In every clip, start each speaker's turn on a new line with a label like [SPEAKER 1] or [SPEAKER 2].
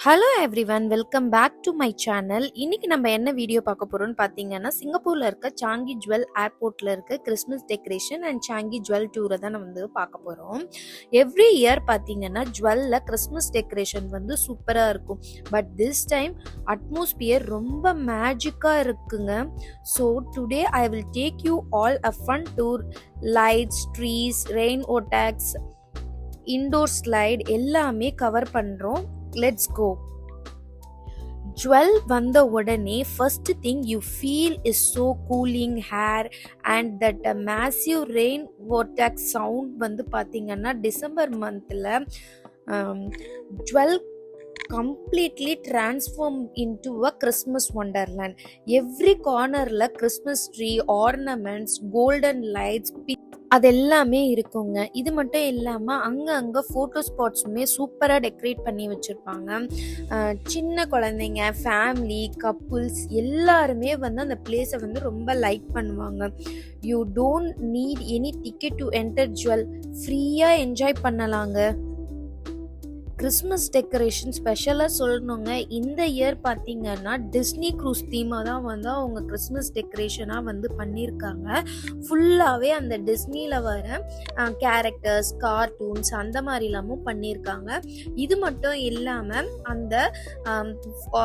[SPEAKER 1] Hello everyone, welcome back to my channel. இன்னைக்கு நம்ம என்ன வீடியோ பார்க்க போறோம்னு பார்த்தீங்கன்னா, சிங்கப்பூர்ல இருக்க சாங்கி ஜுவல் ஏர்போர்ட்ல இருக்க Christmas decoration and Changi Jewel டூரை தான் நம்ம வந்து பார்க்க போறோம். எவ்ரி இயர் பார்த்தீங்கன்னா ஜுவல்ல கிறிஸ்மஸ் டெக்கரேஷன் வந்து சூப்பரா இருக்கும். பட் திஸ் டைம் அட்மாஸ்பியர் ரொம்ப மேஜிக்கா இருக்குங்க. So today I will take you all a fun tour. Lights, trees, rain vortex, indoor slide எல்லாமே கவர் பண்றோம். Let's go. Jewel வந்த உடனே first thing you feel is so cooling hair and that massive rain vortex sound வந்து பார்த்தீங்கன்னா December மந்த்ல Jewel completely transformed into a Christmas wonderland. Every cornerல Christmas tree, ornaments, golden lights, அது எல்லாமே இருக்குங்க. இது மட்டும் இல்லாமல் அங்கே ஃபோட்டோ ஸ்பாட்ஸுமே சூப்பராக டெக்கரேட் பண்ணி வச்சுருப்பாங்க. சின்ன குழந்தைங்க, ஃபேமிலி, கப்புள்ஸ் எல்லாருமே வந்து அந்த பிளேஸை வந்து ரொம்ப லைக் பண்ணுவாங்க. You don't need any ticket to enter jewel. ஃப்ரீயாக என்ஜாய் பண்ணலாங்க. கிறிஸ்மஸ் டெக்கரேஷன் ஸ்பெஷலாக சொல்லணுங்க. இந்த இயர் பார்த்தீங்கன்னா டிஸ்னி க்ரூஸ் தீமாக தான் வந்து அவங்க கிறிஸ்மஸ் டெக்கரேஷனாக வந்து பண்ணியிருக்காங்க. ஃபுல்லாகவே அந்த டிஸ்னியில் வர கேரக்டர்ஸ், கார்ட்டூன்ஸ் அந்த மாதிரிலாமும் பண்ணியிருக்காங்க. இது மட்டும் இல்லாமல்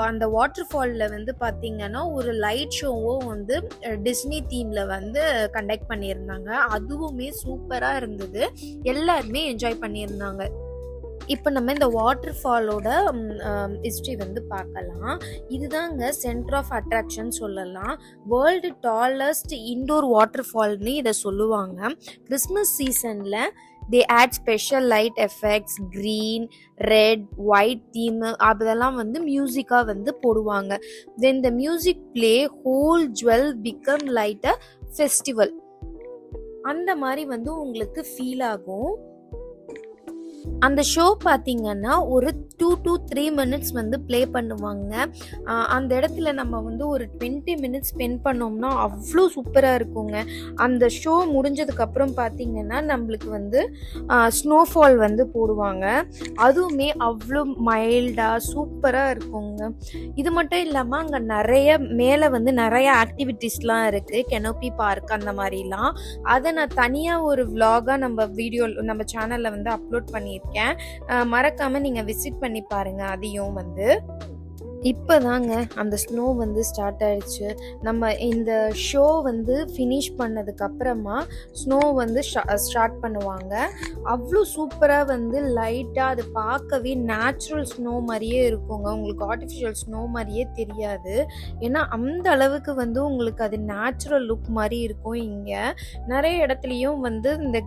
[SPEAKER 1] அந்த வாட்டர் ஃபாலில் வந்து பார்த்தீங்கன்னா ஒரு லைட் ஷோவும் வந்து டிஸ்னி தீமில் வந்து கண்டக்ட் பண்ணியிருந்தாங்க. அதுவுமே சூப்பராக இருந்தது. எல்லாருமே என்ஜாய் பண்ணியிருந்தாங்க. இப்போ நம்ம இந்த வாட்டர் ஃபாலோட ஹிஸ்ட்ரி வந்து பார்க்கலாம். இதுதாங்க சென்டர் ஆஃப் அட்ராக்ஷன் சொல்லலாம். வேர்ல்டு டாலஸ்ட் இன்டோர் வாட்டர் ஃபால்னு இதை சொல்லுவாங்க. கிறிஸ்மஸ் சீசனில் they add special light effects, green, red, white theme அதெல்லாம் வந்து மியூசிக்காக வந்து போடுவாங்க. Then the music play, whole Jewel become light a festival. அந்த மாதிரி வந்து உங்களுக்கு ஃபீல் ஆகும். அந்த ஷோ பார்த்தீங்கன்னா ஒரு 2 to 3 minutes வந்து ப்ளே பண்ணுவாங்க. அந்த இடத்துல நம்ம வந்து ஒரு 20 minutes ஸ்பெண்ட் பண்ணோம்னா அவ்வளோ சூப்பராக இருக்குங்க. அந்த ஷோ முடிஞ்சதுக்கப்புறம் பார்த்தீங்கன்னா நம்மளுக்கு வந்து ஸ்னோஃபால் வந்து போடுவாங்க. அதுவுமே அவ்வளோ மைல்டாக சூப்பராக இருக்குங்க. இது மட்டும் இல்லாமல் அங்கே மேலே வந்து நிறைய ஆக்டிவிட்டீஸ்லாம் இருக்குது. கெனோப்பி பார்க் அந்த மாதிரிலாம். அதை நான் தனியாக ஒரு விலாகாக நம்ம சேனலில் வந்து அப்லோட் பண்ணியிருக்கேன். மறக்காம நீங்க விசிட் பண்ணி பாருங்க. அதையும் வந்து இப்போதாங்க அந்த ஸ்னோ வந்து ஸ்டார்ட் ஆயிடுச்சு. நம்ம இந்த ஷோ வந்து ஃபினிஷ் பண்ணதுக்கு அப்புறமா ஸ்னோ வந்து ஸ்டார்ட் பண்ணுவாங்க. அவ்வளோ சூப்பராக வந்து லைட்டாக அது பார்க்கவே நேச்சுரல் ஸ்னோ மாதிரியே இருக்குங்க. உங்களுக்கு ஆர்டிஃபிஷியல் ஸ்னோ மாதிரியே தெரியாது. ஏன்னா அந்த அளவுக்கு வந்து உங்களுக்கு அது நேச்சுரல் லுக் மாதிரி இருக்கும். இங்கே நிறைய இடத்துலையும் வந்து இந்த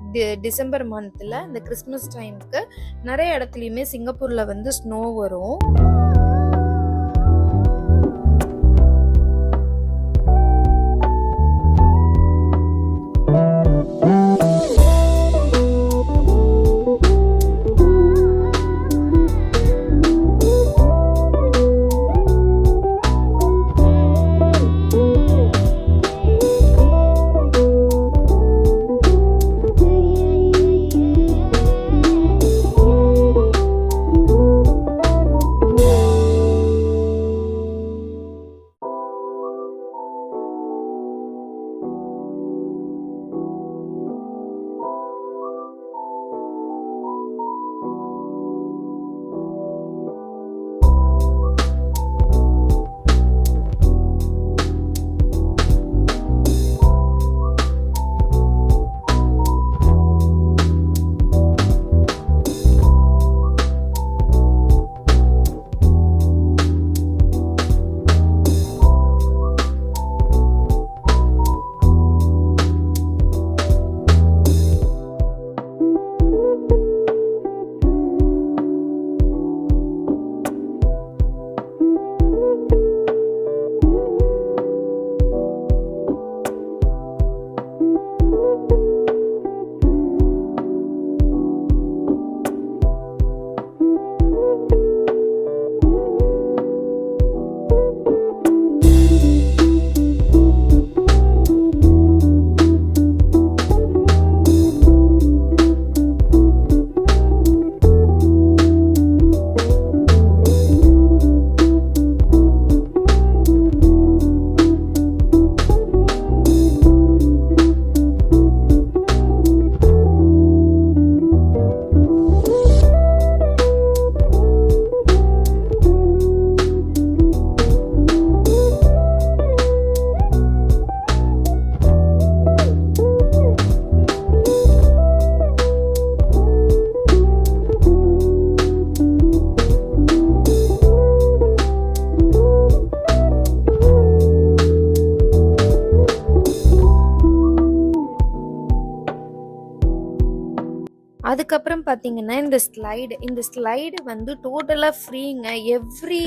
[SPEAKER 1] டிசம்பர் மந்தில் இந்த கிறிஸ்மஸ் டைமுக்கு நிறைய இடத்துலையுமே சிங்கப்பூரில் வந்து ஸ்னோ வரும். அதுக்கப்புறம் பார்த்தீங்கன்னா, இந்த ஸ்லைடு வந்து டோட்டலா ஃப்ரீங்க. எவ்ரி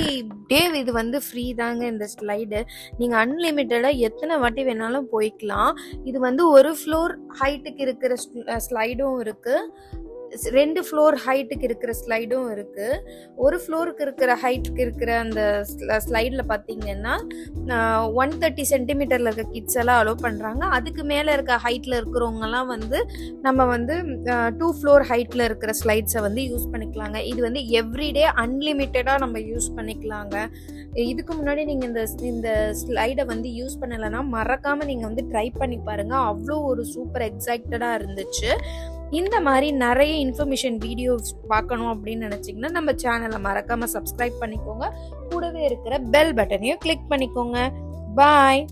[SPEAKER 1] டே இது வந்து ஃப்ரீ தாங்க இந்த ஸ்லைடு. நீங்க அன்லிமிட்டடா எத்தன வாட்டி வேணாலும் போய்க்கலாம். இது வந்து 1 ஃப்ளோர் ஹைட்டுக்கு இருக்கிற ஸ்லைடும் இருக்கு. 2 ஃப்ளோர் ஹைட்டுக்கு இருக்கிற ஸ்லைடும் இருக்கு. 1 ஃப்ளோருக்கு இருக்கிற ஹைட்டுக்கு இருக்கிற அந்த ஸ்லைடில் பார்த்தீங்கன்னா 130 சென்டிமீட்டரில் இருக்க கிட்ஸ் எல்லாம் அலோவ் பண்ணுறாங்க. அதுக்கு மேலே இருக்க ஹைட்டில் இருக்கிறவங்கலாம் வந்து நம்ம வந்து 2 ஃப்ளோர் ஹைட்டில் இருக்கிற ஸ்லைட்ஸை வந்து யூஸ் பண்ணிக்கலாங்க. இது வந்து எவ்ரிடே அன்லிமிட்டடாக நம்ம யூஸ் பண்ணிக்கலாங்க. இதுக்கு முன்னாடி நீங்கள் இந்த ஸ்லைடை வந்து யூஸ் பண்ணலைன்னா மறக்காமல் நீங்கள் வந்து ட்ரை பண்ணி பாருங்கள். அவ்வளோ ஒரு சூப்பர் எக்ஸைட்டடாக இருந்துச்சு. இந்த மாதிரி நிறைய இன்ஃபர்மேஷன் வீடியோஸ் பார்க்கணும் அப்படின்னு நினச்சிங்கன்னா நம்ம சேனலை மறக்காமல் சப்ஸ்கிரைப் பண்ணிக்கோங்க. கூடவே இருக்கிற பெல் பட்டனையும் கிளிக் பண்ணிக்கோங்க. பாய்.